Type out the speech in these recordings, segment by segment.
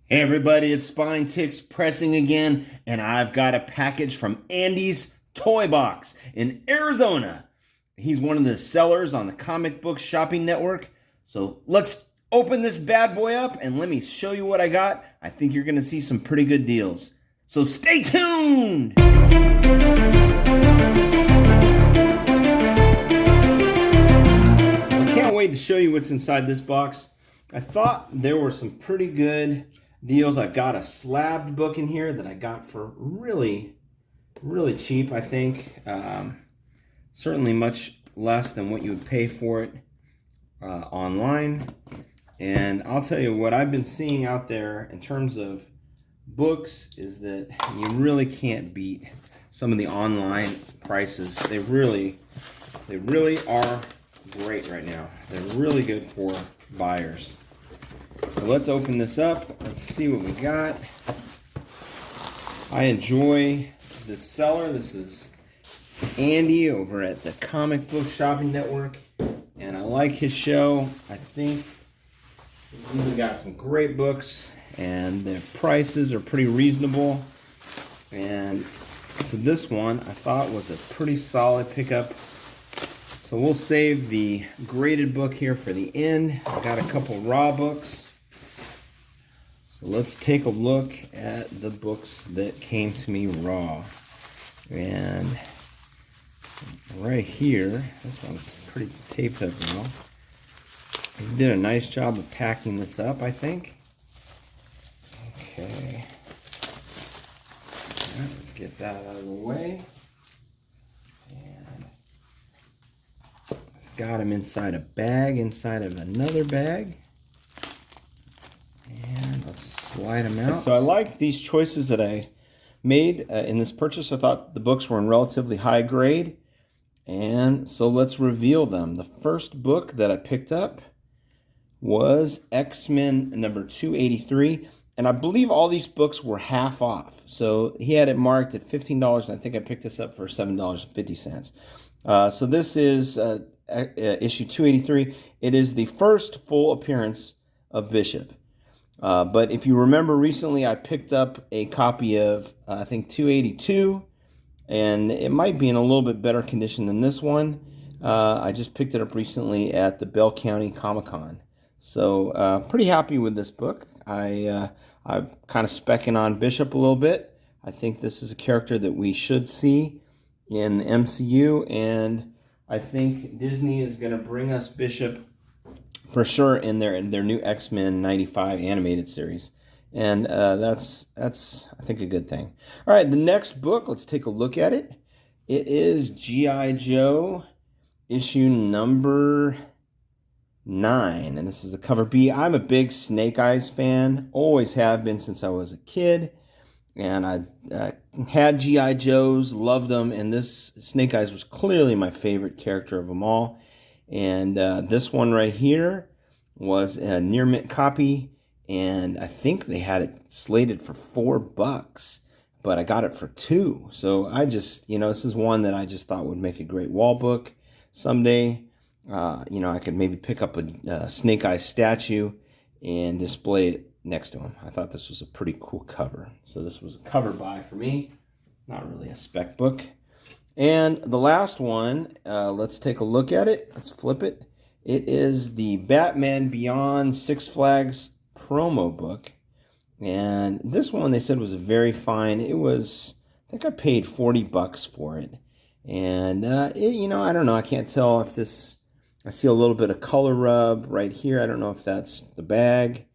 Hey everybody, it's Spine Ticks pressing again, and I've got a package from Andy's Toybox in Arizona. He's one of the sellers on the comic book shopping network. So let's open this bad boy up and let me show you what I got. I think you're going to see some pretty good deals. So stay tuned! I can't wait to show you what's inside this box. I thought there were some pretty good deals. I've got a slabbed book in here that I got for really cheap, I think. Certainly much less than what you would pay for it online. And I'll tell you what I've been seeing out there in terms of books is that you really can't beat some of the online prices. They really are great right now. They're really good for buyers. So let's open this up. Let's see what we got. I enjoy this seller. This is Andy over at the Comic Book Shopping Network, and I like his show. I think he's even got some great books, and the prices are pretty reasonable. And so this one I thought was a pretty solid pickup. So we'll save the graded book here for the end. I got a couple raw books. So let's take a look at the books that came to me raw. And right here, this one's pretty taped up now. He did a nice job of packing this up, I think. Okay. All right, let's get that out of the way. And it's got him inside a bag, inside of another bag. And let's slide them out. So I like these choices that I made in this purchase. I thought the books were in relatively high grade. And so let's reveal them. The first book that I picked up was X-Men number 283. And I believe all these books were half off. So he had it marked at $15, and I think I picked this up for $7.50. So this is issue 283. It is the first full appearance of Bishop. But if you remember recently, I picked up a copy of, I think, 282, and it might be in a little bit better condition than this one. I just picked it up recently at the Bell County Comic-Con. So pretty happy with this book. I'm kind of specking on Bishop a little bit. I think this is a character that we should see in the MCU, and I think Disney is going to bring us Bishop for sure in their new X-Men 95 animated series. And that's I think a good thing. All right, the next book, let's take a look at it. It is G.I. Joe issue number 9, and this is a cover B. I'm a big Snake Eyes fan, always have been since I was a kid. And I had G.I. Joes, loved them, and this Snake Eyes was clearly my favorite character of them all. And this one right here was a near mint copy, and I think they had it slated for $4, but I got it for $2. So I just, this is one that I just thought would make a great wall book someday. I could maybe pick up a Snake Eyes statue and display it next to him. I thought this was a pretty cool cover. So this was a cover buy for me, not really a spec book. And the last one, let's take a look at it. Let's flip it. It is the Batman Beyond Six Flags promo book. And this one they said was very fine. It was, I think I paid $40 for it. And, I don't know. I can't tell if this, I see a little bit of color rub right here. I don't know if that's the bag.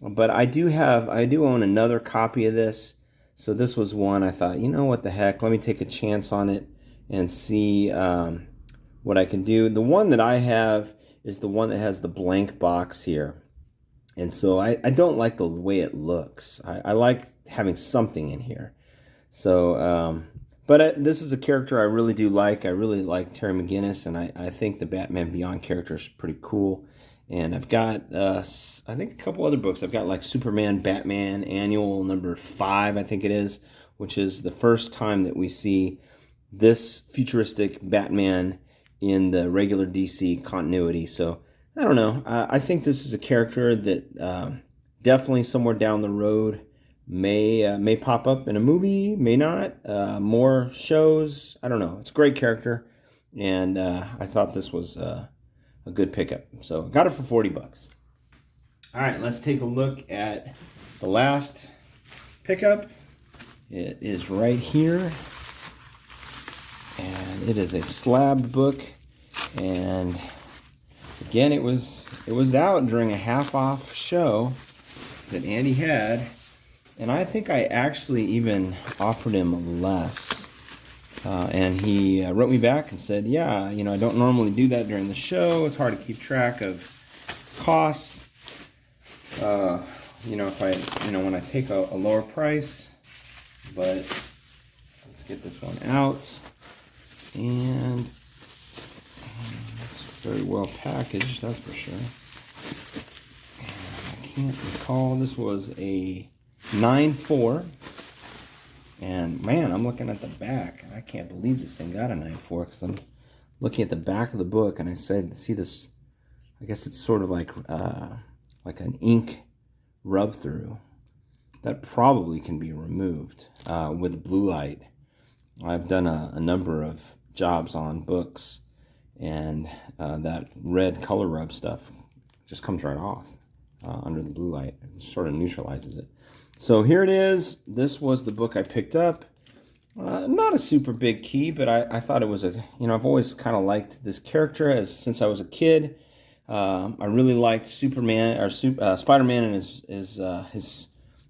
But I do own another copy of this. So this was one I thought, what the heck, let me take a chance on it and see what I can do. The one that I have is the one that has the blank box here. And so I don't like the way it looks. I like having something in here. So, but this is a character I really do like. I really like Terry McGinnis, and I think the Batman Beyond character is pretty cool. And I've got, I think, a couple other books. I've got like Superman Batman Annual number 5, I think it is, which is the first time that we see this futuristic Batman in the regular DC continuity. So I don't know. I think this is a character that definitely somewhere down the road may pop up in a movie, may not. More shows, I don't know. It's a great character, and I thought this was a good pickup. So got it for 40 bucks. All right, let's take a look at the last pickup. It is right here, and it is a slab book. And again, it was out during a half-off show that Andy had, and I think I actually even offered him less. And he wrote me back and said, yeah, you know, I don't normally do that during the show. It's hard to keep track of costs. You know, if I, you know, when I take a lower price. But let's get this one out. And it's very well packaged, that's for sure. And I can't recall, this was a 9.4. And man, I'm looking at the back, and I can't believe this thing got a 9.4, because I'm looking at the back of the book, and I said, see this, I guess it's sort of like an ink rub through. That probably can be removed with blue light. I've done a number of jobs on books, and that red color rub stuff just comes right off under the blue light. It sort of neutralizes it. So here it is. This was the book I picked up. Not a super big key, but I thought it was you know, I've always kind of liked this character since I was a kid. I really liked Superman, or Spider-Man and his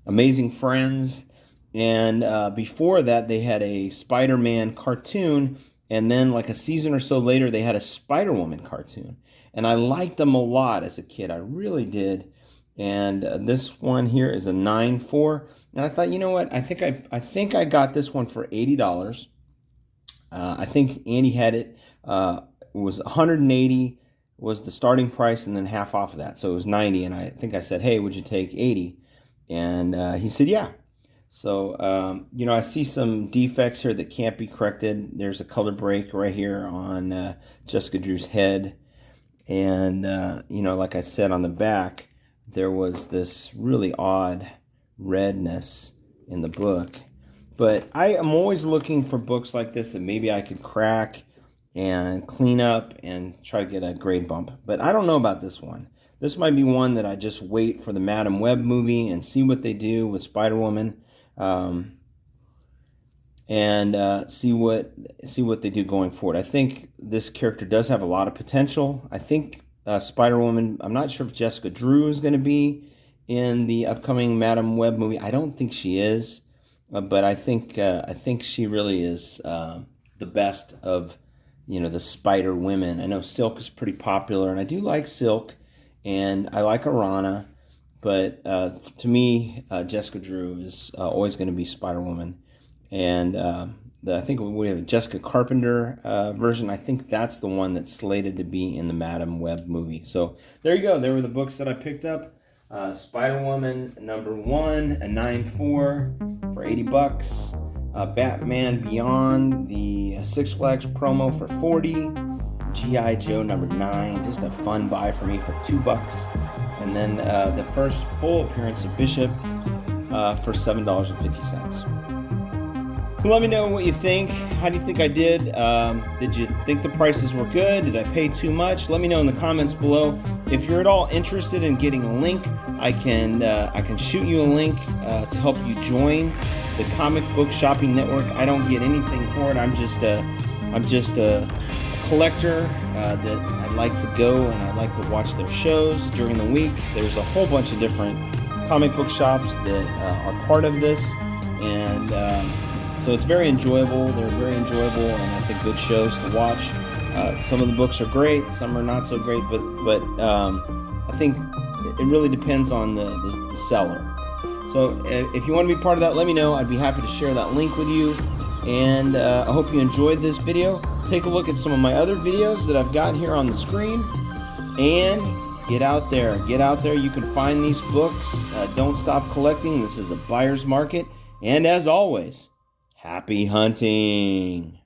amazing friends. And before that, they had a Spider-Man cartoon, and then like a season or so later, they had a Spider-Woman cartoon. And I liked them a lot as a kid. I really did. And this one here is a 9.4. And I thought, you know what? I think I got this one for $80. I think Andy had it. It was $180 was the starting price, and then half off of that, so it was $90. And I think I said, hey, would you take $80? And he said, yeah. So, you know, I see some defects here that can't be corrected. There's a color break right here on Jessica Drew's head. And, you know, like I said, on the back, there was this really odd redness in the book. But I am always looking for books like this that maybe I could crack and clean up and try to get a grade bump. But I don't know about this one. This might be one that I just wait for the Madam Web movie and see what they do with Spider-Woman, and see what they do going forward. I think this character does have a lot of potential. I think Spider-Woman, I'm not sure if Jessica Drew is going to be in the upcoming Madam Web movie. I don't think she is, but I think she really is the best of, you know, the Spider Women. I know Silk is pretty popular, and I do like Silk, and I like Arana, but to me, Jessica Drew is always going to be Spider-Woman. And I think we have a Jessica Carpenter version. I think that's the one that's slated to be in the Madam Web movie. So there you go. There were the books that I picked up. Spider-Woman #1, a 9.4 for $80. Batman Beyond, the Six Flags promo for $40. G.I. Joe #9, just a fun buy for me for $2. And then the first full appearance of Bishop for $7.50. So let me know what you think. How do you think I did? Did you think the prices were good? Did I pay too much? Let me know in the comments below. If you're at all interested in getting a link, I can shoot you a link to help you join the Comic Book Shopping Network. I don't get anything for it. I'm just a collector that I like to go and I like to watch their shows during the week. There's a whole bunch of different comic book shops that are part of this, and so it's very enjoyable. They're very enjoyable, and I think good shows to watch. Some of the books are great, some are not so great, but I think it really depends on the seller. So if you want to be part of that, let me know. I'd be happy to share that link with you. And I hope you enjoyed this video. Take a look at some of my other videos that I've got here on the screen. And get out there. Get out there. You can find these books. Don't stop collecting. This is a buyer's market. And as always, happy hunting.